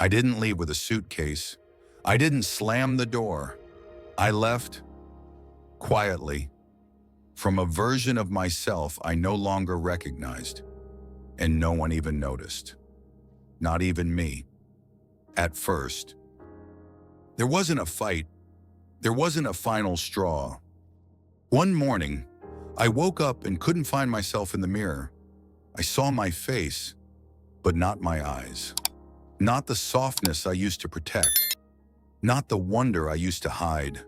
I didn't leave with a suitcase. I didn't slam the door. I left quietly from a version of myself I no longer recognized, and no one even noticed. Not even me. At first. There wasn't a fight. There wasn't a final straw. One morning, I woke up and couldn't find myself in the mirror. I saw my face, but not my eyes. Not the softness I used to protect. Not the wonder I used to hide.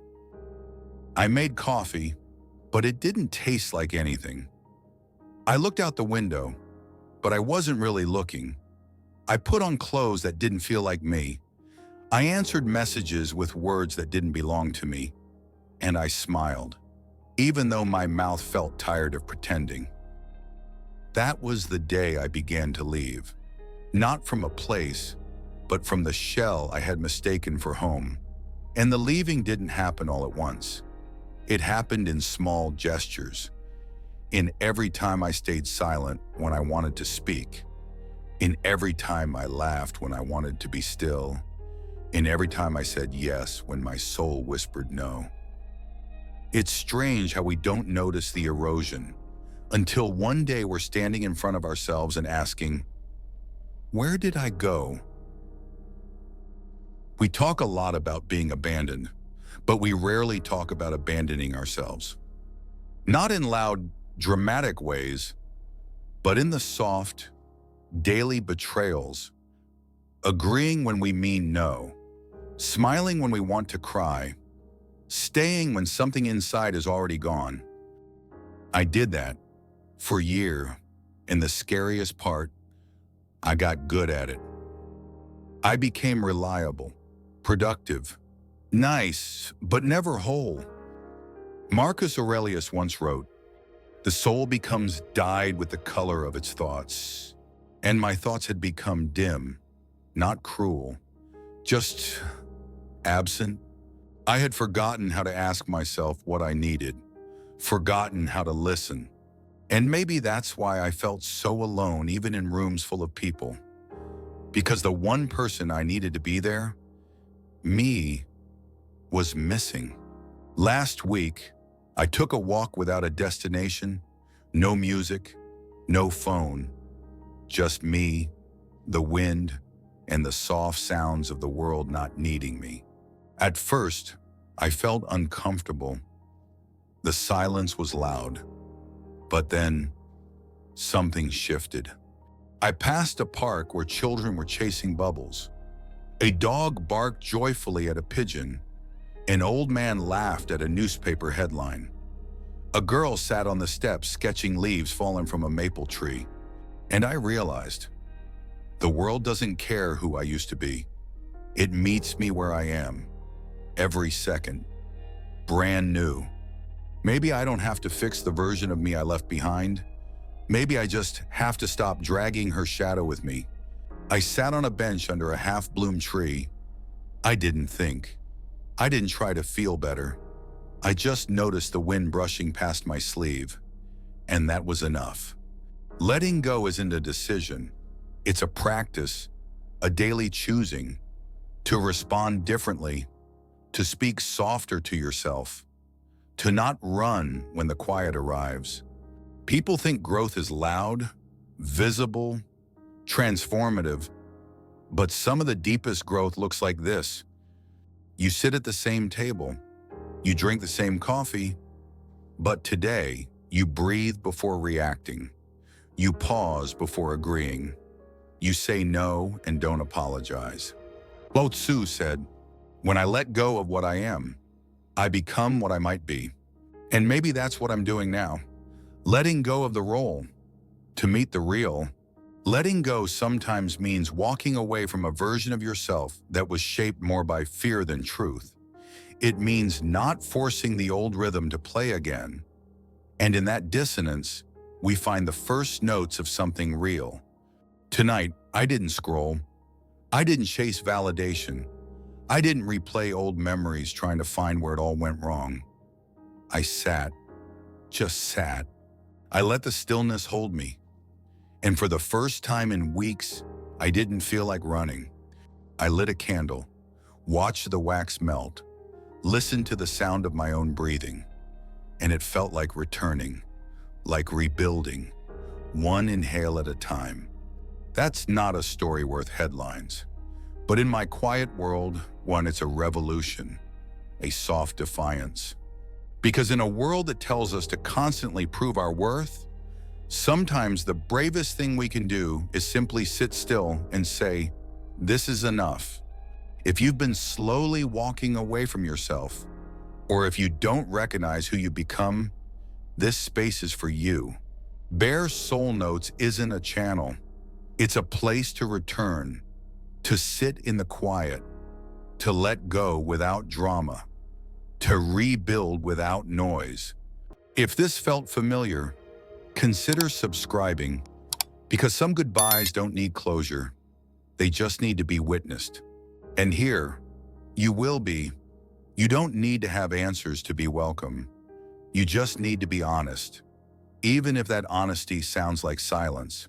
I made coffee, but it didn't taste like anything. I looked out the window, but I wasn't really looking. I put on clothes that didn't feel like me. I answered messages with words that didn't belong to me. And I smiled, even though my mouth felt tired of pretending. That was the day I began to leave. Not from a place, but from the shell I had mistaken for home. And the leaving didn't happen all at once. It happened in small gestures. In every time I stayed silent when I wanted to speak. In every time I laughed when I wanted to be still. In every time I said yes when my soul whispered no. It's strange how we don't notice the erosion until one day we're standing in front of ourselves and asking, where did I go? We talk a lot about being abandoned, but we rarely talk about abandoning ourselves. Not in loud, dramatic ways, but in the soft, daily betrayals, agreeing when we mean no, smiling when we want to cry, staying when something inside is already gone. I did that for a year, and the scariest part, I got good at it. I became reliable, productive, nice, but never whole. Marcus Aurelius once wrote, "The soul becomes dyed with the color of its thoughts." And my thoughts had become dim, not cruel, just absent. I had forgotten how to ask myself what I needed, forgotten how to listen. And maybe that's why I felt so alone even in rooms full of people. Because the one person I needed to be there, me, was missing. Last week, I took a walk without a destination, no music, no phone, just me, the wind, and the soft sounds of the world not needing me. At first, I felt uncomfortable. The silence was loud. But then, something shifted. I passed a park where children were chasing bubbles. A dog barked joyfully at a pigeon. An old man laughed at a newspaper headline. A girl sat on the steps sketching leaves falling from a maple tree. And I realized, the world doesn't care who I used to be. It meets me where I am, every second, brand new. Maybe I don't have to fix the version of me I left behind. Maybe I just have to stop dragging her shadow with me. I sat on a bench under a half-bloomed tree. I didn't think. I didn't try to feel better. I just noticed the wind brushing past my sleeve. And that was enough. Letting go isn't a decision. It's a practice, a daily choosing, to respond differently, to speak softer to yourself, to not run when the quiet arrives. People think growth is loud, visible, transformative, but some of the deepest growth looks like this. You sit at the same table, you drink the same coffee, but today you breathe before reacting. You pause before agreeing. You say no and don't apologize. Lao Tzu said, "When I let go of what I am, I become what I might be." And maybe that's what I'm doing now. Letting go of the role to meet the real. Letting go sometimes means walking away from a version of yourself that was shaped more by fear than truth. It means not forcing the old rhythm to play again. And in that dissonance, we find the first notes of something real. Tonight, I didn't scroll. I didn't chase validation. I didn't replay old memories trying to find where it all went wrong. I sat, just sat. I let the stillness hold me. And for the first time in weeks, I didn't feel like running. I lit a candle, watched the wax melt, listened to the sound of my own breathing, and it felt like returning, like rebuilding, one inhale at a time. That's not a story worth headlines. But in my quiet world, it's a revolution, a soft defiance. Because in a world that tells us to constantly prove our worth, sometimes the bravest thing we can do is simply sit still and say, this is enough. If you've been slowly walking away from yourself, or if you don't recognize who you become, this space is for you. Bare Soul Notes isn't a channel. It's a place to return, to sit in the quiet, to let go without drama, to rebuild without noise. If this felt familiar, consider subscribing, because some goodbyes don't need closure. They just need to be witnessed. And here, you will be. You don't need to have answers to be welcome. You just need to be honest, even if that honesty sounds like silence.